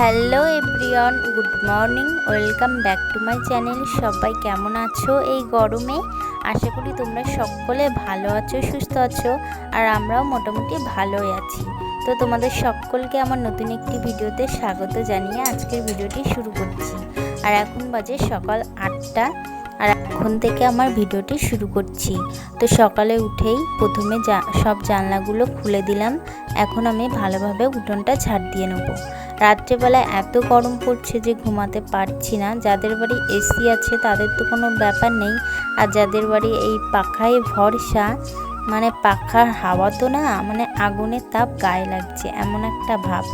Hello everyone, good morning, welcome back to my channel. সবাই কেমন আছো এই গরমে? আশা করি তোমরা সকলে ভালো আছো, সুস্থ আছো, আর আমরাও মোটামুটি ভালোই আছি। তো তোমাদের সকলকে আমার নতুন একটি ভিডিওতে স্বাগত জানিয়ে আজকের ভিডিওটি শুরু করছি। আর এখন বাজে সকাল 8টা, আর এখন থেকে আমার ভিডিওটি শুরু করছি। তো সকালে উঠেই প্রথমে সব জানলাগুলো খুলে দিলাম। এখন আমি ভালোভাবে উঠোনটা ঝাড় দিয়ে নেবো। রাত্রেবেলা এত গরম পড়ছে যে ঘুমাতে পারছি না। যাদের বাড়ি এসি আছে তাদের তো কোনো ব্যাপার নেই, আর যাদের বাড়ি এই পাখায় ভরসা, মানে পাখার হাওয়া তো না, মানে আগুনের তাপ গায়ে লাগছে এমন একটা ভাব।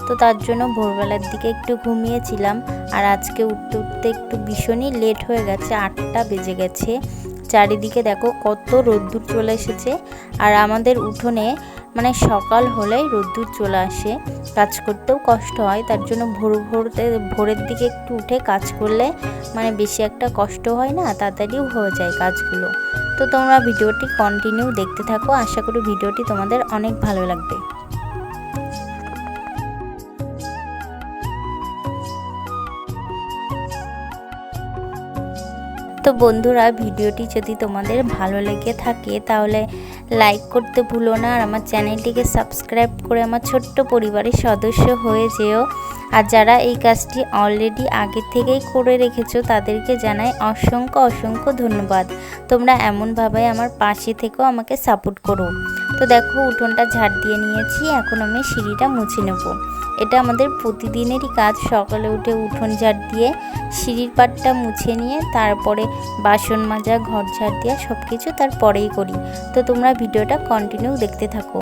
তো তার জন্য ভোরবেলার দিকে একটু ঘুমিয়েছিলাম, আর আজকে উঠতে উঠতে একটু ভীষণই লেট হয়ে গেছে, 8টা বেজে গেছে। চারিদিকে দেখো কত রোদ্দুর চলে এসেছে, আর আমাদের উঠোনে মানে সকাল হলেই রোদ্দুর চলে আসে। কাজ করতেও কষ্ট হয়, তার জন্য ভোরের দিকে একটু উঠে কাজ করলে মানে বেশি একটা কষ্ট হয় না, তাড়াতাড়িও হয়ে যায় কাজগুলো। তো তোমরা ভিডিওটি কন্টিনিউ দেখতে থাকো, আশা করি ভিডিওটি তোমাদের অনেক ভালো লাগবে। তো বন্ধুরা, ভিডিওটি যদি তোমাদের ভালো লেগে থাকে তাহলে লাইক করতে ভুলো না, আর আমার চ্যানেলটিকে সাবস্ক্রাইব করে আমার ছোট্ট পরিবারের সদস্য হয়ে যেও। আর যারা এই কাজটি অলরেডি আগে থেকেই করে রেখেছো তাদেরকে জানাই অসংখ্য অসংখ্য ধন্যবাদ। তোমরা এমনভাবে আমার পাশে থেকেও আমাকে সাপোর্ট করো। তো দেখো, উঠোনটা ঝাড় দিয়ে নিয়েছি, এখন আমি সিঁড়িটা মুছে নেব। এটা আমাদের প্রতিদিনেরই কাজ। সকালে উঠে উঠোন ঝাড় দিয়ে সিঁড়ির পাটটা মুছে নিয়ে তারপরে বাসন মাজা, ঘর ঝাড় দেওয়া সব কিছু তারপরেই করি। তো তোমরা ভিডিওটা কন্টিনিউ দেখতে থাকো।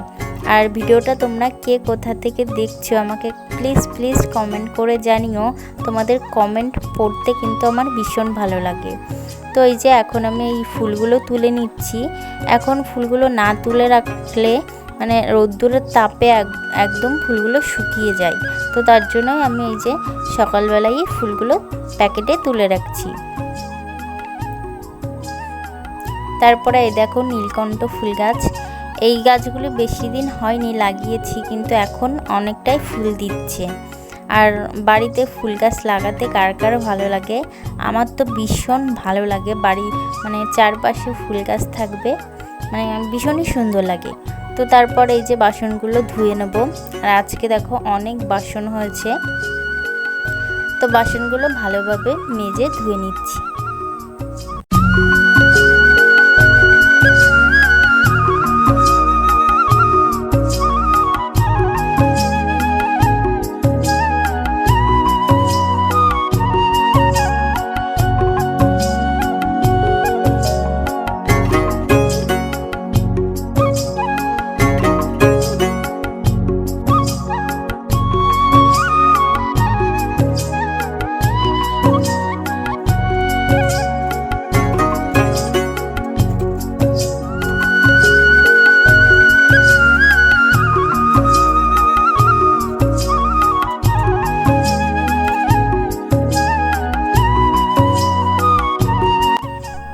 আর ভিডিওটা তোমরা কে কোথা থেকে দেখছো আমাকে প্লিজ কমেন্ট করে জানিও। তোমাদের কমেন্ট পড়তে কিন্তু আমার ভীষণ ভালো লাগে। তো এই যে এখন আমি এই ফুলগুলো তুলে নিচ্ছি। এখন ফুলগুলো না তুলে রাখলে মানে রোদ্দুরের তাপে একদম ফুলগুলো শুকিয়ে যায়। তো তার জন্যই আমি এই যে সকালবেলায় ফুলগুলো প্যাকেটে তুলে রাখছি। তারপরে এই দেখো নীলকণ্ঠ ফুল গাছ। এই গাছগুলো বেশি দিন হয়নি লাগিয়েছি, কিন্তু এখন অনেকটাই ফুল দিচ্ছে। আর বাড়িতে ফুল গাছ লাগাতে কার কার ভালো লাগে? আমার তো ভীষণ ভালো লাগে। বাড়ি মানে চারপাশে ফুল গাছ থাকবে, মানে ভীষণই সুন্দর লাগে। তো তারপর এই যে বাসনগুলো ধুয়ে নেব। আর আজকে দেখো অনেক বাসন হয়েছে, তো বাসনগুলো ভালোভাবে মেজে ধুয়ে নিচ্ছি।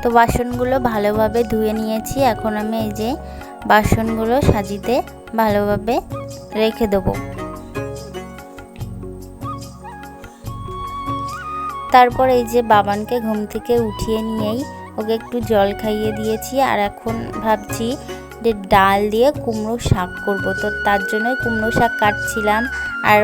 তো বাসনগুলো ভালোভাবে ধুয়ে নিয়েছি। এখন আমি এই যে বাসনগুলো সাজিতে ভালোভাবে রেখে দেবো। তারপর এই যে বাবানকে ঘুম থেকে উঠিয়ে নিয়েই ওকে একটু জল খাইয়ে দিয়েছি। আর এখন ভাবছি যে ডাল দিয়ে কুমড়ো শাক করব। তো তার জন্যই কুমড়ো শাক কাটছিলাম। আর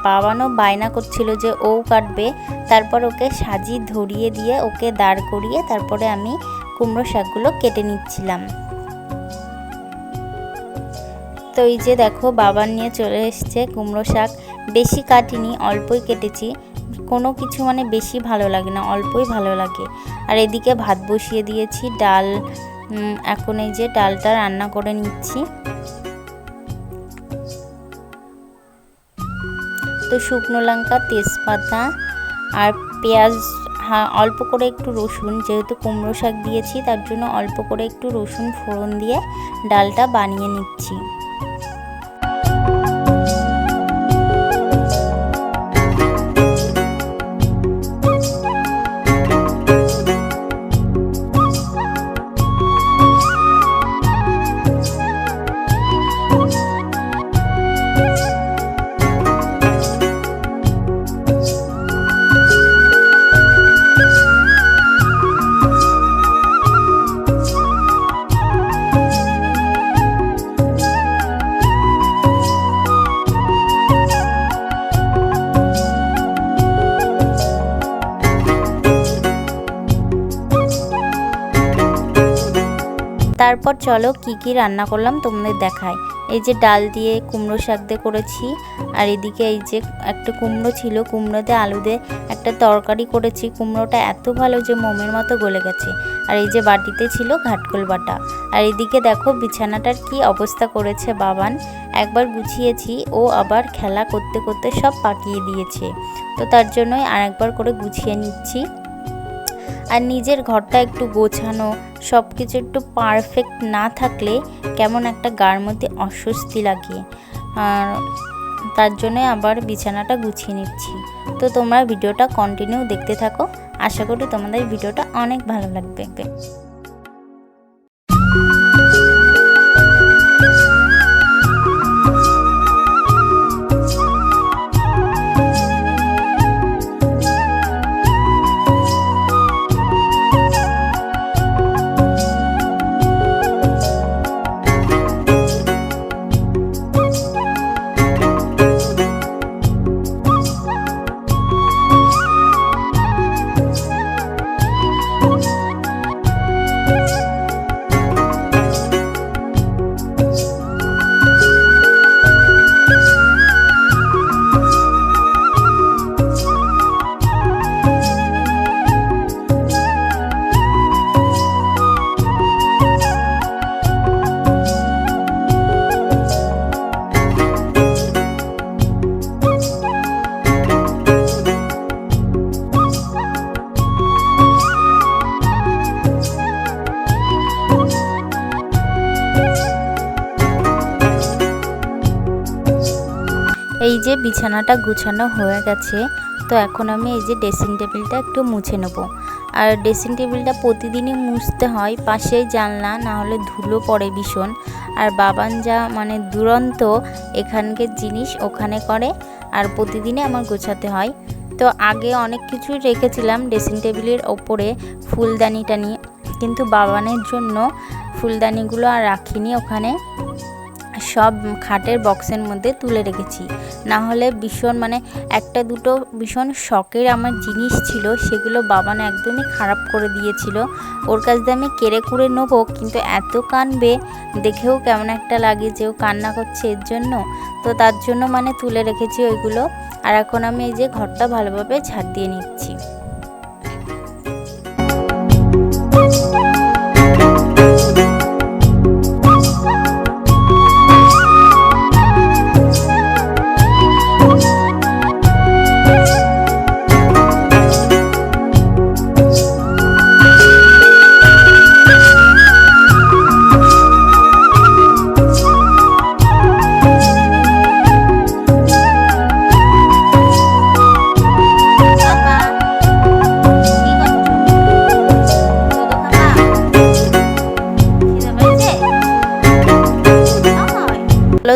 বাবানও বায়না করছিল যে ও কাটবে। তারপর ওকে সাজি ধরিয়ে দিয়ে ওকে দাঁড় করিয়ে তারপরে আমি কুমড়ো শাকগুলো কেটে নিচ্ছিলাম। তো এই যে দেখো বাবান নিয়ে চলে এসছে কুমড়ো শাক। বেশি কাটিনি, অল্পই কেটেছি। কোনো কিছু মানে বেশি ভালো লাগে না, অল্পই ভালো লাগে। আর এদিকে ভাত বসিয়ে দিয়েছি, ডাল এখন এই যে ডালটা রান্না করে নিচ্ছি। তো শুকনো লঙ্কা, তেজপাতা আর পেঁয়াজ, অল্প করে একটু রসুন, যেহেতু কুমড়ো শাক দিয়েছি তার জন্য অল্প করে একটু রসুন ফোড়ন দিয়ে ডালটা বানিয়ে নিচ্ছি। তারপর চলো কি রান্না করলাম তোমাদের দেখাই। এই যে ডাল দিয়ে কুমড়ো শাক দিয়ে করেছি, আর এদিকে এই যে একটা কুমড়ো ছিল, কুমড়ো দিয়ে আলু দিয়ে একটা তরকারি করেছি। কুমড়োটা এত ভালো যে মোমের মতো গলে গেছে। আর এই যে বাটিতে ছিল ঘাটকোল বাটা। আর এদিকে দেখো বিছানাটার কি অবস্থা করেছে বাবান। একবার গুছিয়েছি, ও আবার খেলা করতে করতে সব পাকিয়ে দিয়েছে। তো তার জন্যই আরেকবার করে গুছিয়ে নিচ্ছি। আর নিজের ঘরটা একটু গোছানো, সব কিছু একটু পারফেক্ট না থাকলে কেমন একটা গার মধ্যে অস্বস্তি লাগে। আর তার জন্য আবার বিছানাটা গুছিয়ে নিচ্ছি। তো তোমরা ভিডিওটা কন্টিনিউ দেখতে থাকো, আশা করি তোমাদের ভিডিওটা অনেক ভালো লাগবে। এই যে বিছানাটা গুছানো হয়ে গেছে। তো এখন আমি এই যে ড্রেসিং টেবিলটা একটু মুছে নেব। আর ড্রেসিং টেবিলটা প্রতিদিনই মুছতে হয়, পাশেই জানলা, না হলে ধুলো পড়ে ভীষণ। আর বাবান যা মানে দুরন্ত এখানকার জিনিস ওখানে করে, আর প্রতিদিনই আমার গোছাতে হয়। তো আগে অনেক কিছুই রেখেছিলাম ড্রেসিং টেবিলের ওপরে, ফুলদানি টানি, কিন্তু বাবানের জন্য ফুলদানিগুলো আর রাখিনি, ওখানে সব খাটের বক্সের মধ্যে তুলে রেখেছি। না হলে ভীষণ মানে একটা দুটো ভীষণ শখের আমার জিনিস ছিল, সেগুলো বাবান একদমই খারাপ করে দিয়েছিল। ওর কাছ দিয়ে আমি কেড়ে কুড়ে নেবো, কিন্তু এত কানবে, দেখেও কেমন একটা লাগে যে ও কান্না করছে এর জন্য। তো তার জন্য মানে তুলে রেখেছি ওইগুলো। আর এখন আমি এই যে ঘরটা ভালোভাবে ঝাড় দিয়ে নিচ্ছি।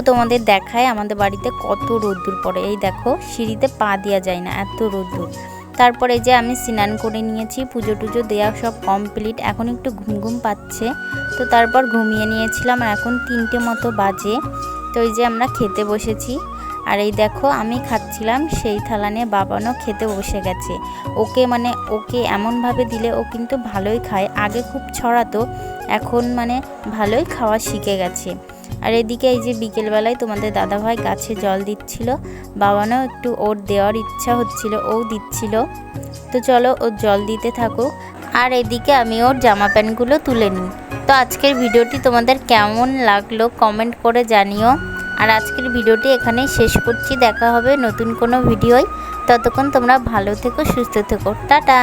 তোমাদের দেখায় আমাদের বাড়িতে কত রোদ্দুর পড়ে। এই দেখো সিঁড়িতে পা দেওয়া যায় না, এত রোদ্দুর। তারপরে যে আমি স্নান করে নিয়েছি, পুজো টুজো দেওয়া সব কমপ্লিট। এখন একটু ঘুম ঘুম পাচ্ছে, তো তারপর ঘুমিয়ে নিয়েছিলাম। আর এখন 3টে মতো বাজে। তো এই যে আমরা খেতে বসেছি। আর এই দেখো আমি খাচ্ছিলাম, সেই থালা নিয়ে বাবানও খেতে বসে গেছে। ওকে এমনভাবে দিলে ও কিন্তু ভালোই খায়। আগে খুব ছড়াতো, এখন মানে ভালোই খাওয়া শিখে গেছে। আর এদিকে এই যে বিকেলবেলায় তোমাদের দাদাভাই গাছে জল দিচ্ছিল, বাবানও একটু ওর দেওয়ার ইচ্ছা হচ্ছিল, ও দিচ্ছিল। তো চলো ওর জল দিতে থাকুক, আর এদিকে আমি ওর জামা প্যান্টগুলো তুলে নিই। তো আজকের ভিডিওটি তোমাদের কেমন লাগলো কমেন্ট করে জানিও। আর আজকের ভিডিওটি এখানেই শেষ করছি, দেখা হবে নতুন কোনো ভিডিওয়। ততক্ষণ তোমরা ভালো থেকো, সুস্থ থেকো, টাটা।